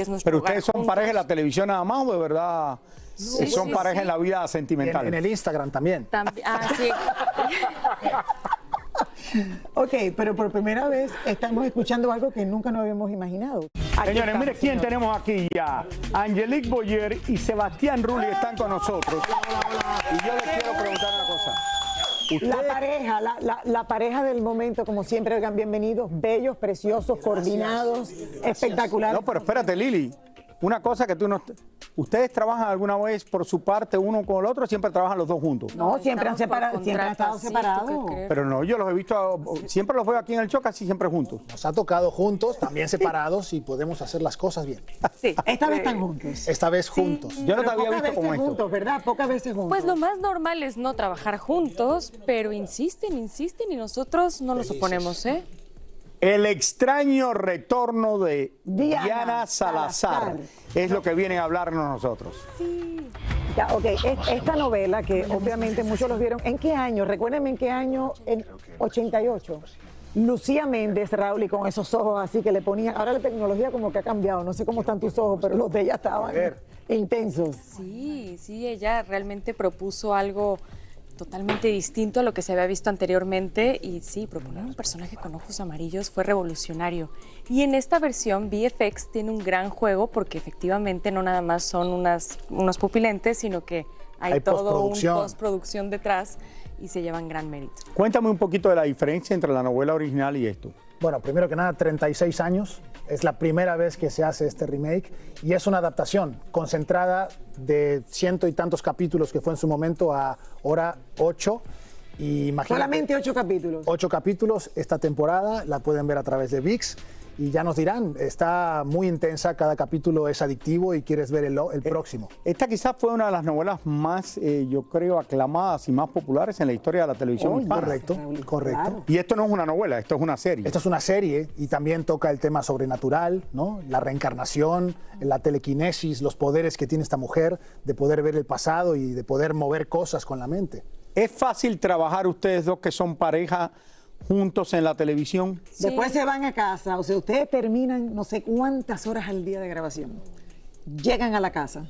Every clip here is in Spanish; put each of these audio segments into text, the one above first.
Es nuestro Pero hogar ustedes son juntos. pareja en la televisión nada más, ¿o de verdad son pareja en la vida sentimental? En el Instagram también. Sí. Ok, pero por primera vez estamos escuchando algo que nunca nos habíamos imaginado. Aquí Señores, estamos, mire quién señores. tenemos aquí ya. Angelique Boyer y Sebastián Rulli están con nosotros. Y yo les quiero preguntar una cosa. La pareja del momento, como siempre, oigan, bienvenidos, bellos, preciosos, coordinados, espectaculares. No, pero espérate, Lili. Una cosa que tú no... ¿Ustedes trabajan alguna vez por su parte uno con el otro o siempre trabajan los dos juntos? No, siempre han Estamos por siempre han estado contrato, sí, separados. ¿tú qué crees? Pero no, yo los he visto, siempre los veo aquí en el show, casi siempre juntos. Nos ha tocado juntos, también separados y podemos hacer las cosas bien. Sí. Esta vez están juntos. Esta vez juntos. Yo no te Pero había pocas visto con veces esto. juntos, ¿verdad? Pocas veces juntos. Pues lo más normal es no trabajar juntos, pero insisten y nosotros no nos oponemos, ¿eh? El extraño retorno de Diana Diana Salazar Salazar. es lo que vienen a hablarnos nosotros. Ya, ok, esta novela que obviamente muchos los vieron, ¿en qué año? Recuérdenme en qué año, en 88. Lucía Méndez, Raúl, y con esos ojos así que le ponían. Ahora la tecnología como que ha cambiado, no sé cómo están tus ojos, pero los de ella estaban intensos. Sí, ella realmente propuso algo totalmente distinto a lo que se había visto anteriormente y sí, proponer un personaje con ojos amarillos fue revolucionario. Y en esta versión VFX tiene un gran juego porque efectivamente no nada más son unos pupilentes, sino que hay todo postproducción. un postproducción detrás y se llevan gran mérito. Cuéntame un poquito de la diferencia entre la novela original y esto. Bueno, primero que nada, 36 años. Es la primera vez que se hace este remake y es una adaptación concentrada de ciento y tantos capítulos que fue en su momento a ahora 8. Y imagínate, Solamente 8 capítulos. 8 capítulos esta temporada, la pueden ver a través de ViX y ya nos dirán, está muy intensa, cada capítulo es adictivo y quieres ver el próximo. Esta quizás fue una de las novelas más, yo creo, aclamadas y más populares en la historia de la televisión hispana. Correcto, Raúl, correcto. claro. Y esto no es una novela, esto es una serie. Esto es una serie y también toca el tema sobrenatural, ¿no? La reencarnación, la telequinesis, los poderes que tiene esta mujer de poder ver el pasado y de poder mover cosas con la mente. ¿Es fácil trabajar ustedes dos que son pareja juntos en la televisión? Después se van a casa, o sea, ustedes terminan no sé cuántas horas al día de grabación. Llegan a la casa.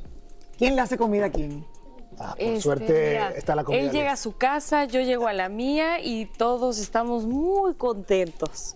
¿Quién le hace comida a quién? Por suerte Mira, está la comida él llega lista. a su casa, yo llego a la mía y todos estamos muy contentos.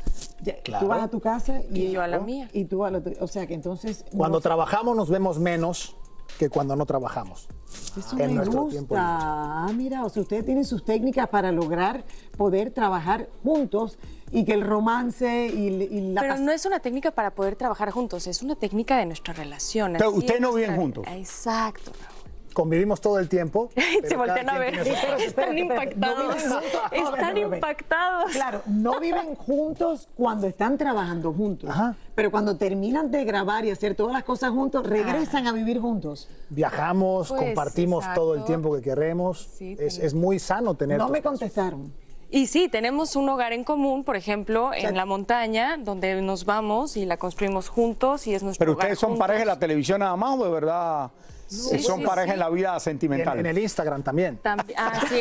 Claro. Tú vas a tu casa Y yo a la mía. Y tú a la tuya. O sea, que entonces... Cuando no- trabajamos nos vemos menos que cuando no trabajamos. Eso en me nuestro gusta. tiempo libre. Mira, o sea, ustedes tienen sus técnicas para lograr poder trabajar juntos y que el romance y la Pero pas- no es una técnica para poder trabajar juntos, es una técnica de nuestra relación. Pero así ustedes es no viven nuestra- juntos. Exacto, Raúl. Convivimos todo el tiempo. Se pero voltean cada a quien ver. tiene sus- Están Espérate, no impactados. viven juntos. Están Espérate. impactados. Claro, no viven juntos cuando están trabajando juntos, Ajá. pero cuando terminan de grabar y hacer todas las cosas juntos, regresan a vivir juntos. Viajamos, Pues, compartimos exacto. todo el tiempo que queremos. Sí, Es muy sano tener No tu me espacio. contestaron. Y sí, tenemos un hogar en común, por ejemplo, en la montaña, donde nos vamos y la construimos juntos y es nuestro Pero hogar ustedes son juntos. pareja en la televisión nada más, ¿o de verdad son sí, pareja sí. en la vida sentimental? En el Instagram también. Sí.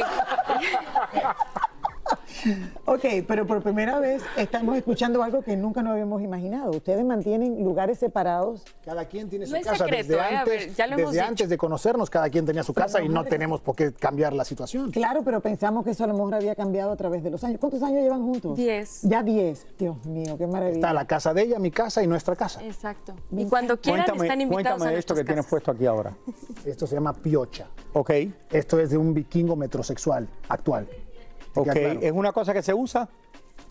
Ok, pero por primera vez estamos escuchando algo que nunca nos habíamos imaginado. Ustedes mantienen lugares separados. Cada quien tiene su No es casa. secreto, desde a antes, ver, ya lo hemos desde dicho. antes de conocernos, cada quien tenía su casa y no tenemos por qué cambiar la situación. Claro, pero pensamos que eso a lo mejor había cambiado a través de los años. ¿Cuántos años llevan juntos? 10. Ya 10. Dios mío, qué maravilla. Está la casa de ella, mi casa y nuestra casa. Exacto. Y cuando quieran están invitados Cuéntame a de esto que nuestras tienes casas. puesto aquí ahora. Esto se llama piocha. Ok, Esto es de un vikingo metrosexual actual. ¿Te ok. queda claro? ¿Es una cosa que se usa?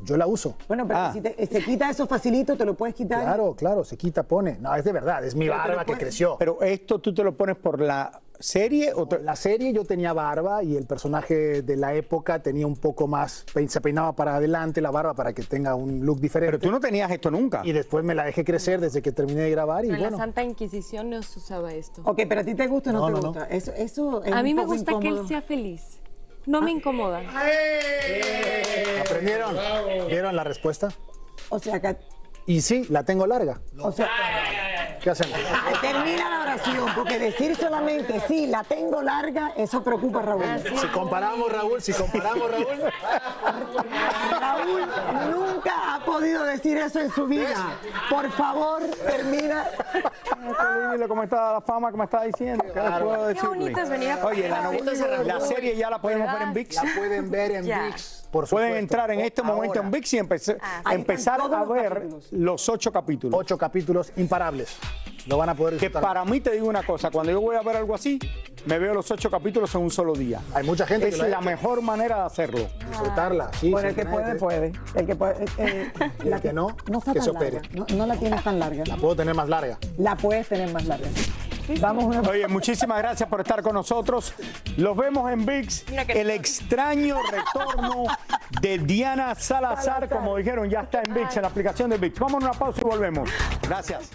Yo la uso. Bueno, pero si se quita eso facilito, te lo puedes quitar. Claro, claro, se quita, pone. No, es de verdad, es mi Pero te lo barba que puedes- creció. ¿Pero esto tú te lo pones por la serie o La serie yo tenía barba y el personaje de la época tenía un poco más, se peinaba para adelante la barba para que tenga un look diferente. Pero tú no tenías esto nunca. Y después me la dejé crecer desde que terminé de grabar y Pero en bueno. la Santa Inquisición no se usaba esto. Ok, pero a ti te gusta o no, No, te no, no. gusta. Eso es A mí un me poco gusta que incómodo. él sea feliz. No me incomoda. ¿Aprendieron? ¿Vieron la respuesta? O sea, que, Y sí, la tengo larga. o sea, ¿Qué hacemos? termina la oración, porque decir solamente sí, la tengo larga, eso preocupa a Raúl. Si comparamos, Raúl, Raúl Nunca ha podido decir eso en su vida. Por favor, termina. ¿Cómo está la fama? ¿Cómo está diciendo? ¿Qué les puedo Qué decirle? bonito es venir a Oye, la serie ya la podemos ver en ViX. La pueden ver en Ya. ViX. Por supuesto. Pueden entrar en este momento en ViX y empezar Ahí están todos a los ver capítulos. los 8 capítulos. 8 capítulos imparables. Lo van a poder Que disfrutar. para mí, te digo una cosa, cuando yo voy a ver algo así, me veo los 8 capítulos en un solo día. Hay mucha gente que Es lo ha la hecho. mejor manera de hacerlo. Disfrutarla. Sí, Bueno, el que simplemente. puede. El que puede. Y el que no, está que tan se opere. larga. No la tienes tan larga. La puedo tener más larga. La puedes tener más larga. Vamos una Oye, muchísimas gracias por estar con nosotros. Los vemos en ViX. Mira qué El extraño retorno de Diana Salazar, como dijeron, ya está en ViX, en la aplicación de ViX. Vamos a una pausa y volvemos. Gracias.